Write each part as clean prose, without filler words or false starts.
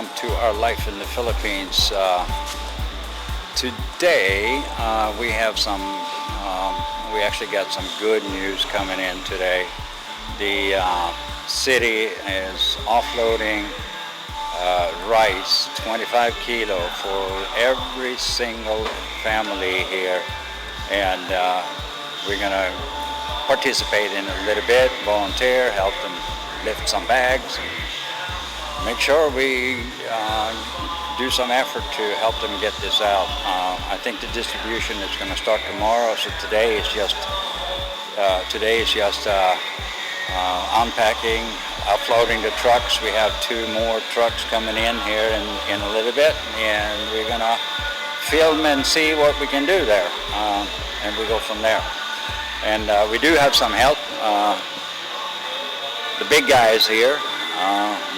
welcome to our life in the Philippines. Today we have we actually got some good news coming in today. The city is offloading rice, 25 kilo for every single family here, and we're going to participate in a little bit, volunteer, help them lift some bags, and make sure we do some effort to help them get this out. I think the distribution is going to start tomorrow, so today is just unpacking, uploading the trucks. We have 2 more trucks coming in here in a little bit, and we're going to film and see what we can do there, and we go from there. And we do have some help. The big guy is here.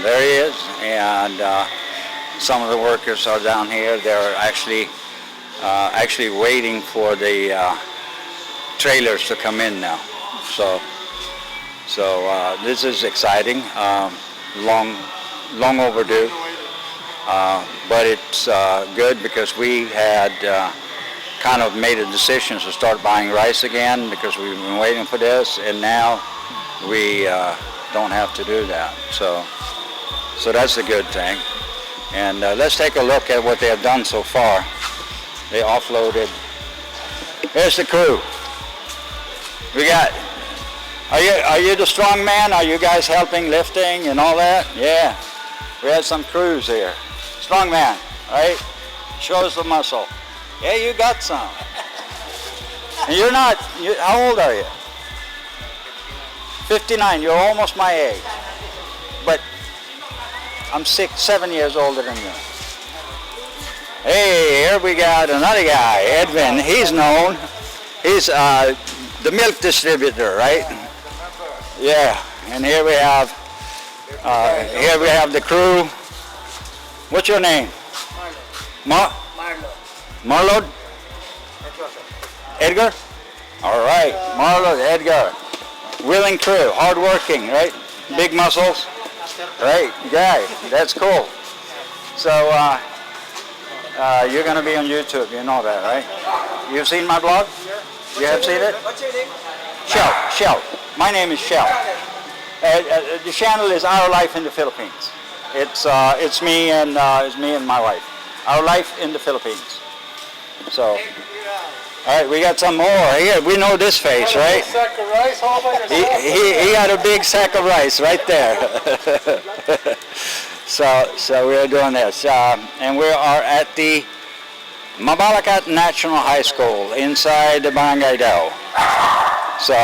There he is, and some of the workers are down here. They're actually waiting for the trailers to come in now. So this is exciting. Long overdue, but it's good because we had kind of made a decision to start buying rice again because we've been waiting for this, and now we don't have to do that. So that's a good thing. And let's take a look at what they have done so far. They offloaded. Here's the crew. We got. Are you the strong man? Are you guys helping lifting and all that? Yeah. We had some crews here. Strong man, right? Shows the muscle. Yeah, you got some. And you're not. How old are you? 59. You're almost my age. But I'm 7 years older than you. Hey, here we got another guy, Edwin. He's known. He's the milk distributor, right? Yeah. And here we have the crew. What's your name? Marlon. Edgar? All right, Marlon, Edgar. Willing crew, hardworking, right? Big muscles, right? Guy, that's cool. So you're going to be on YouTube, you know that, right? You've seen my blog? You have seen it? What's your name? Shell. My name is Shell. The channel is Our Life in the Philippines. It's me and my wife. Our Life in the Philippines. So. All right, we got some more here. We know this face, right? Sack of rice, all by yourself. He got a big sack of rice right there. so we're doing this, and we are at the Mabalacat National High School inside the Barangay DAU. So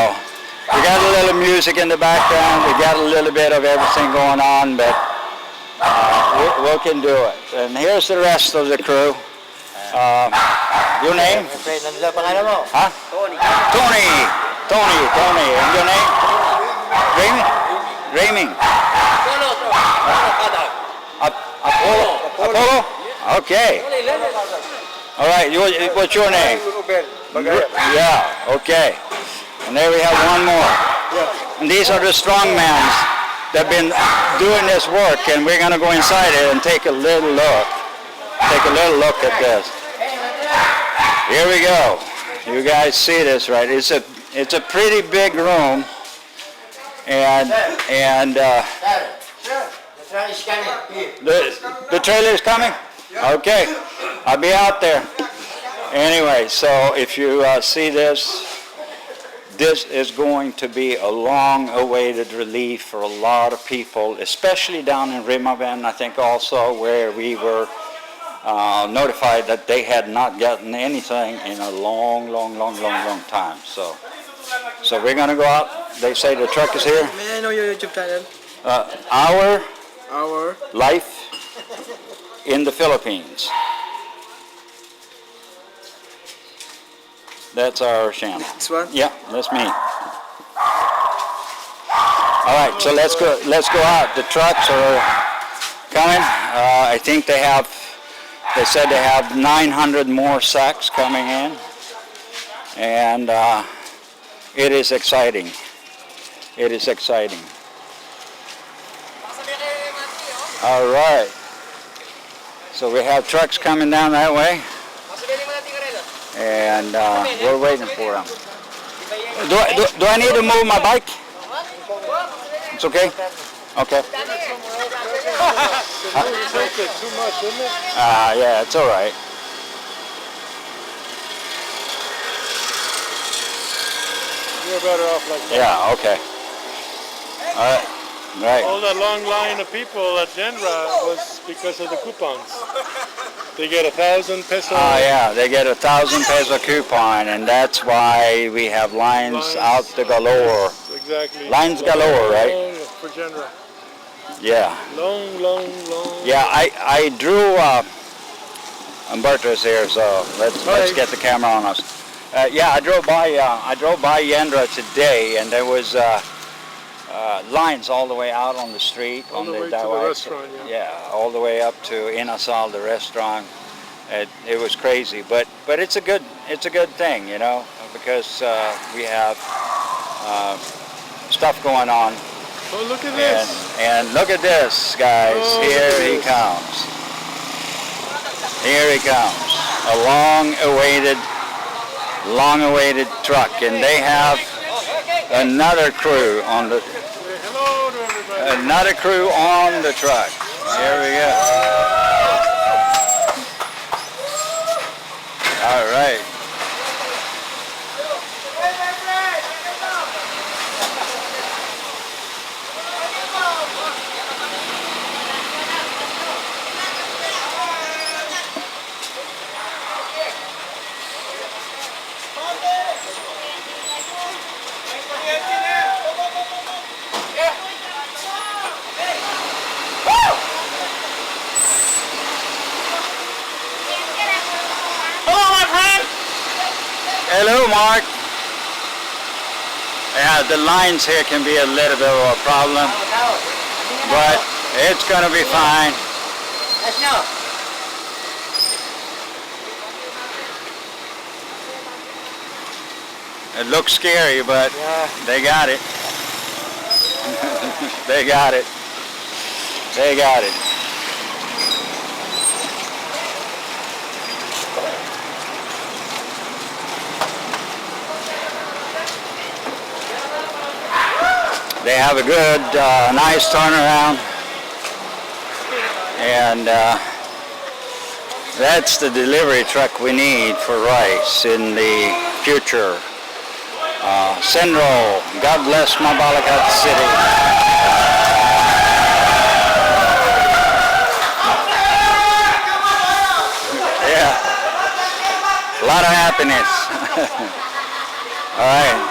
we got a little music in the background. We got a little bit of everything going on, but we can do it. And here's the rest of the crew. Your name? Huh? Tony. And your name? Rayming. Apollo? Okay. All right, what's your name? Yeah, okay. And there we have one more. And these are the strongmans that have been doing this work, and we're going to go inside it and take a little look. Take a little look at this. Here we go. You guys see this, right? It's a pretty big room, and the trailer is coming. Okay, I'll be out there. Anyway, so if you see this is going to be a long-awaited relief for a lot of people, especially down in Rimaven. I think also where we were notified that they had not gotten anything in a long time. So we're going to go out. They say the truck is here. May I know your YouTube channel? Our Life in the Philippines. That's our channel. This one? Yeah, that's me. All right, so let's go out. The trucks are coming. I think they said they have 900 more sacks coming in, and it is exciting. It is exciting. All right. So we have trucks coming down that way, and we're waiting for them. Do I need to move my bike? It's okay? Okay. Take it too much, isn't it? Yeah, it's all right. You're better off like that. Yeah, okay. All right. Right. All that long line of people at Genra was because of the coupons. They get 1,000 pesos. Oh yeah, they get 1,000 peso coupon, and that's why we have lines out the galore. Exactly. Lines galore, right? Long for Genra. Yeah. Long. Yeah, I drew. Umberto's here, so let's get the camera on us. Yeah, I drove by Yendra today, and there was lines all the way out on the street. All on the way to DAU the exit. restaurant, yeah. Yeah, all the way up to Inasal, the restaurant. It was crazy, but it's a good thing, you know, because we have stuff going on. Oh, look at this! And look at this, guys. Oh, Here he comes. Here he comes. A long-awaited truck, and they have another crew on the. Hello to everybody. Another crew on the truck. Here we go. All right. Hello, Mark. Yeah, the lines here can be a little bit of a problem, but it's going to be fine. It looks scary, but they got it. They got it. They got it. They have a good, nice turnaround, and that's the delivery truck we need for rice in the future. Senro, God bless Mabalacat City. Yeah, a lot of happiness. All right.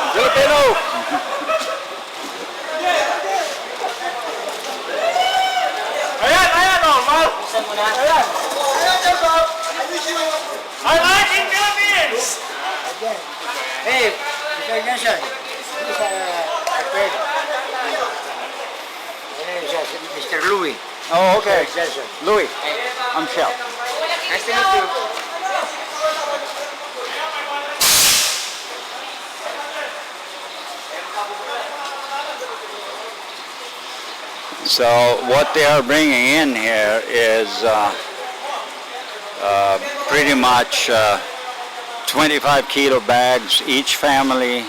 Filipino! Ayan, oh, Mal! Ayan! I like in Philippines! Hey, Mr. Mr. Louis. Oh, okay. Louis, I'm Shell. Nice to meet you. So what they are bringing in here is pretty much 25 kilo bags. Each family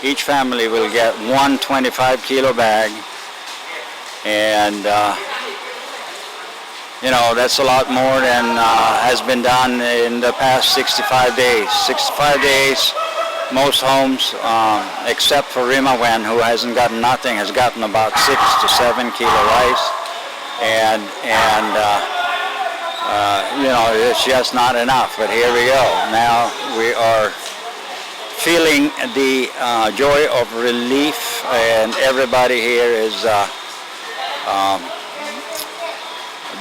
will get one 25 kilo bag, and you know, that's a lot more than has been done in the past 65 days. 65 days. Most homes, except for Rimawen, who hasn't gotten nothing, has gotten about 6 to 7 kilo rice, and you know, it's just not enough. But here we go. Now we are feeling the joy of relief, and everybody here is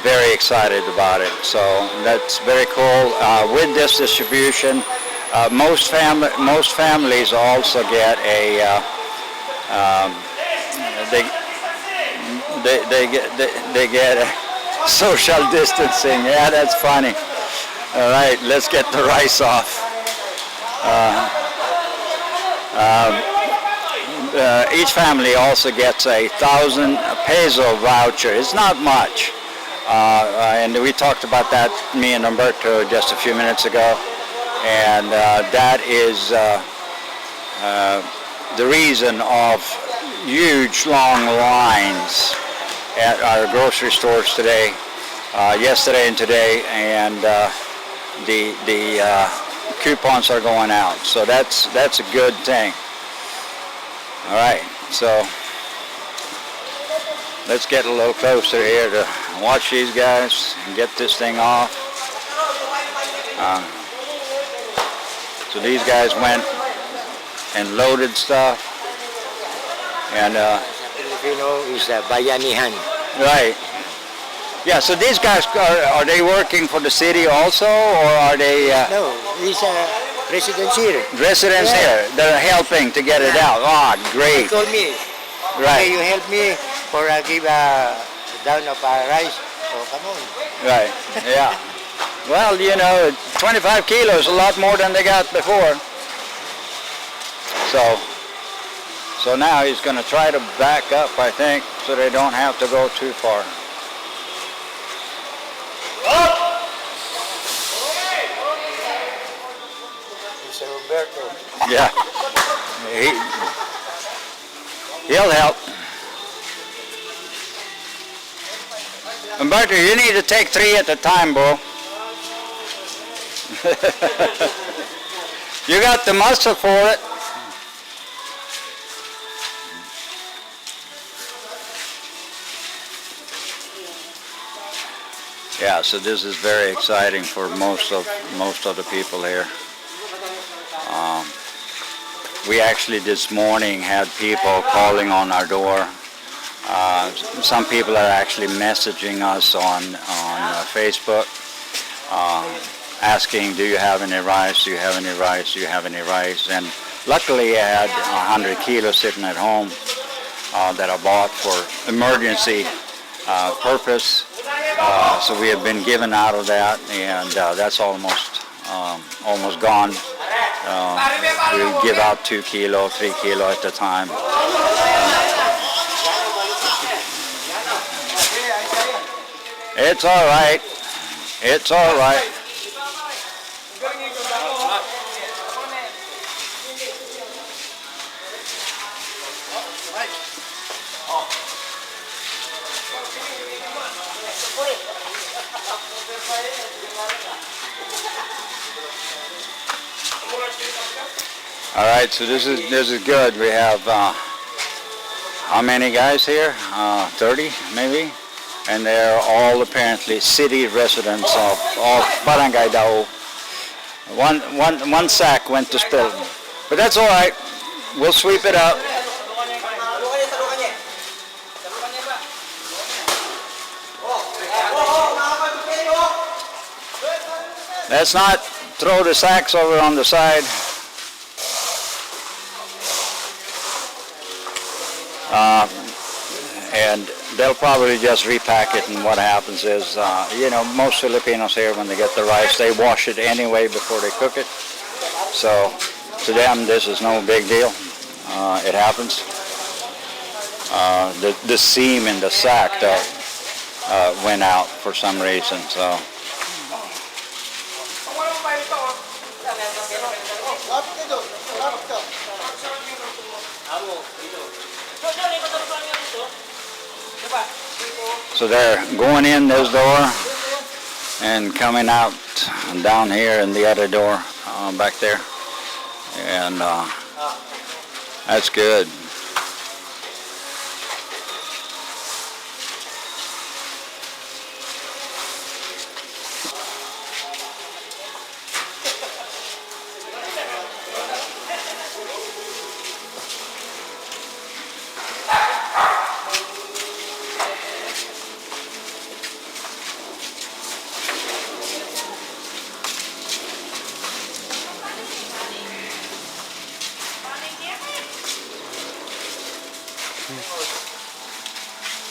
very excited about it. So that's very cool. With this distribution, most families also get a they get a social distancing. Yeah, that's funny. All right, let's get the rice off. each family also gets a 1,000 peso voucher. It's not much. And we talked about that, me and Umberto, just a few minutes ago. And that is the reason of huge long lines at our grocery stores today, yesterday and today, and the coupons are going out. So that's a good thing. All right, so let's get a little closer here to watch these guys and get this thing off. So these guys went and loaded stuff, and Filipino is bayanihan. right. Yeah, so these guys, are they working for the city also, or are they No, he's residents here. residents Yeah. here? They're helping to get it out. Ah, He great. told me, okay, Right, you help me for give down of rice. Oh, come on. right, yeah. Well, you know, 25 kilos, a lot more than they got before. So now he's going to try to back up, I think, so they don't have to go too far. Mr. Roberto. Yeah. He'll help. Umberto, you need to take 3 at a time, bro. You got the muscle for it. Yeah, so this is very exciting for most of the people here. We actually this morning had people calling on our door. Some people are actually messaging us on Facebook, asking, do you have any rice? Do you have any rice? Do you have any rice? And luckily I had 100 kilos sitting at home that I bought for emergency purpose. So we have been given out of that, and that's almost gone. We give out 2 kilo, 3 kilo at a time. It's all right. It's all right. All right, so this is good. We have how many guys here? 30 maybe, and they're all apparently city residents of Barangay DAU. One sack went to spill, but that's all right. We'll sweep it up. Let's not throw the sacks over on the side. And they'll probably just repack it, and what happens is, you know, most Filipinos here, when they get the rice, they wash it anyway before they cook it. So to them, this is no big deal. It happens. The seam in the sack went out for some reason, so. So they're going in this door and coming out down here in the other door back there, and that's good.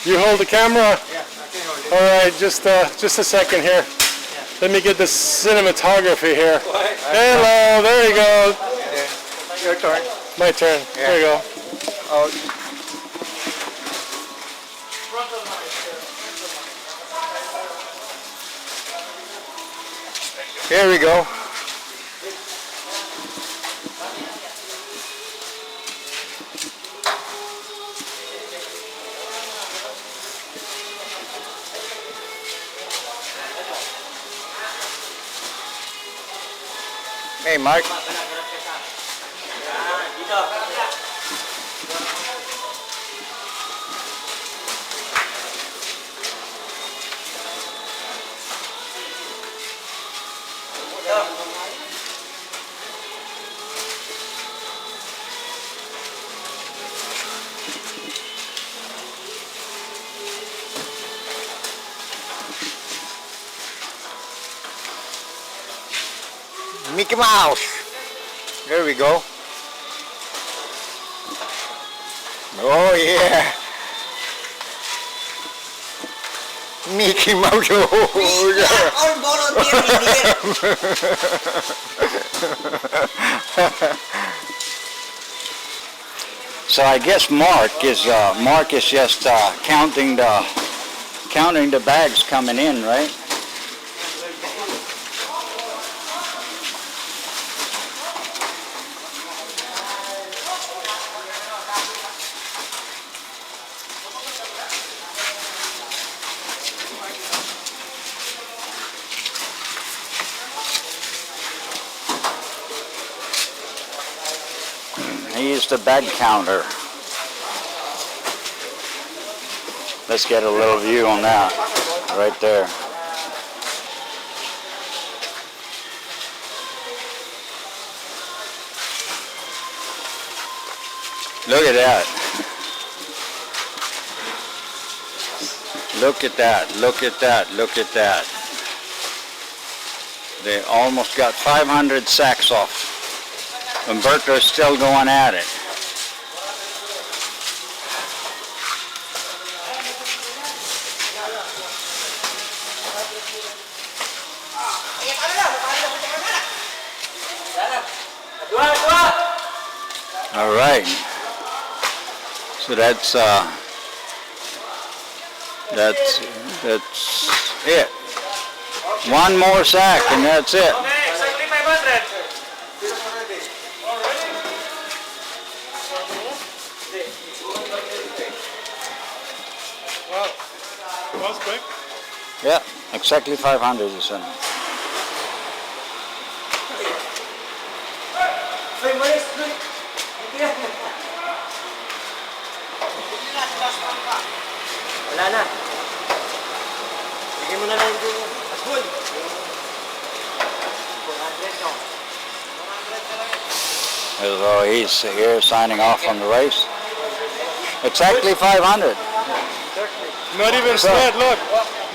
You hold the camera? Yeah, I can hold it. All right, just a second here. Let me get the cinematography here. Hello, there you go. Your turn. My turn. There you go. Oh. Here we go. Hey, Mark. Mickey Mouse. There we go. Oh yeah. Mickey Mouse. We are all volunteering here. So I guess Mark is just counting the bags coming in, right? He's the bag counter. Let's get a little view on that right there. Look at that. Look at that. Look at that. Look at that. They almost got 500 sacks off. Umberto's still going at it. All right. So that's it. One more sack and that's it. Okay, exactly 500. Wow. That was quick. Yeah, exactly 500 you said. Wala na. Bigyan mo na lang yung asbol. 400 no. So he's here signing off on the race. Exactly 500. Not even sweat, look.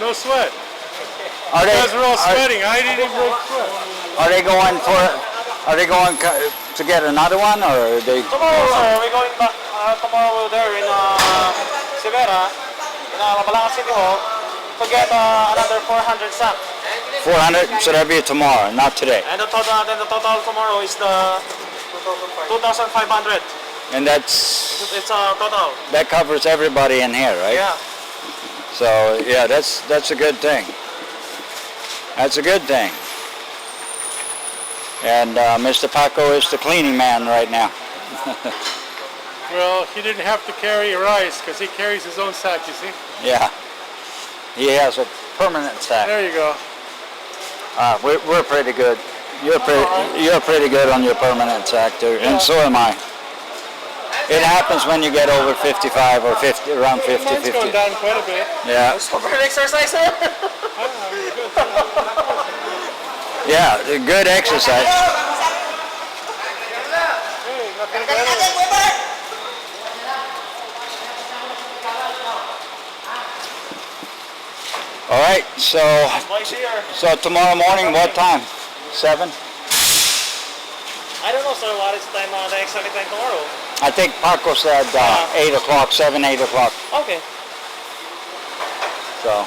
No sweat. Are You they, guys are all sweating. I didn't even break sweat. are they going for? Are they going to get another one, or are they? Tomorrow, we're going back tomorrow there in Severa, in Mabalacat City Hall, to get another 400 sacks. 400. So that'll be tomorrow, not today. And the total tomorrow is the 2,500. And that's It's a total. that covers everybody in here, right? Yeah. So yeah, that's a good thing. That's a good thing. And Mr. Paco is the cleaning man right now. Well, he didn't have to carry rice because he carries his own sack, you see? Yeah, he has a permanent sack. There you go. We're pretty good. You're pretty good on your permanent sack too, and so am I. It happens when you get over 55 or 50, around 50, Mine's 50. going down quite a bit. Yeah, For an exercise there. yeah, good exercise. Hey, nothing better. All right, so Boys here. tomorrow morning, what time? 7? I don't know, sir, what is the time, the exact time tomorrow? I think Paco said 8 o'clock, 7, 8 o'clock. Okay. So,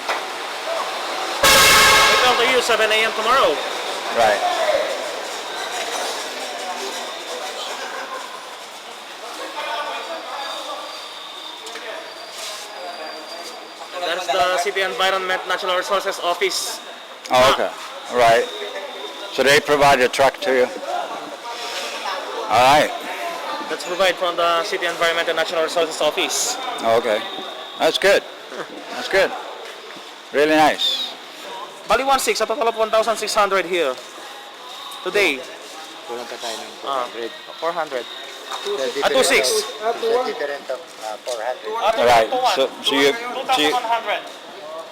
We come to you 7 a.m. tomorrow. right. the City Environment Natural Resources Office. Oh, okay. Right. So they provide a truck to you? All right. That's provided from the City Environment and Natural Resources Office. Okay. That's good. That's good. Really nice. Bali 1.6, a total of 1,600 here. Today. Kulang pa tayo ng 400. 400. 2.6. Different of 400. Right. So you 2,100.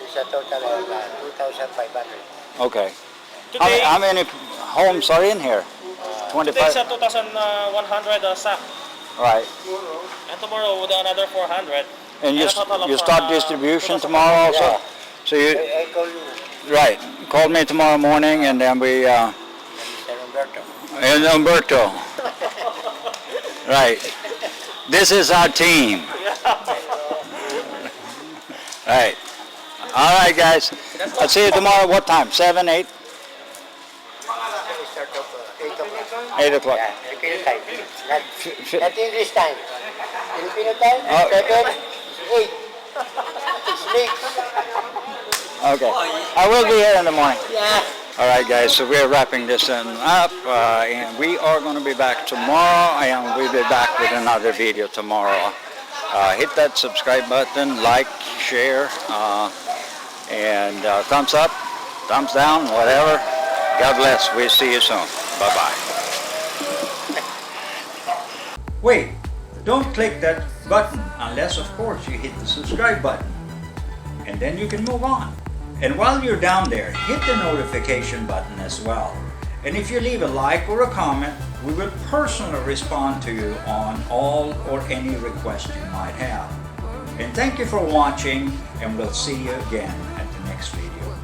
It's a total of 2,500. okay. Today, How many homes are in here? today is 25. 2,100 sack. Right. And tomorrow with another 400. And a total of, you start distribution tomorrow also? Yeah. So you I call you right. Call me tomorrow morning and then we Mr. Umberto. and Umberto. Right. This is our team. Right. All right, guys. I'll see you tomorrow. What time? 7, 8? We start of 8 o'clock. 8 o'clock. Yeah, Filipino time. Fi- Not English time. Filipino time, Oh. 7, 8. It's late. Okay. I will be here in the morning. Yeah. All right, guys. So we're wrapping this in up, and we are going to be back tomorrow, and we'll be back with another video tomorrow. Hit that subscribe button, like, share, and thumbs up, thumbs down, whatever. God bless. We'll see you soon. Bye-bye. Wait, don't click that button unless, of course, you hit the subscribe button. And then you can move on. And while you're down there, hit the notification button as well. And if you leave a like or a comment, we will personally respond to you on all or any request you might have. And thank you for watching, and we'll see you again at the next video.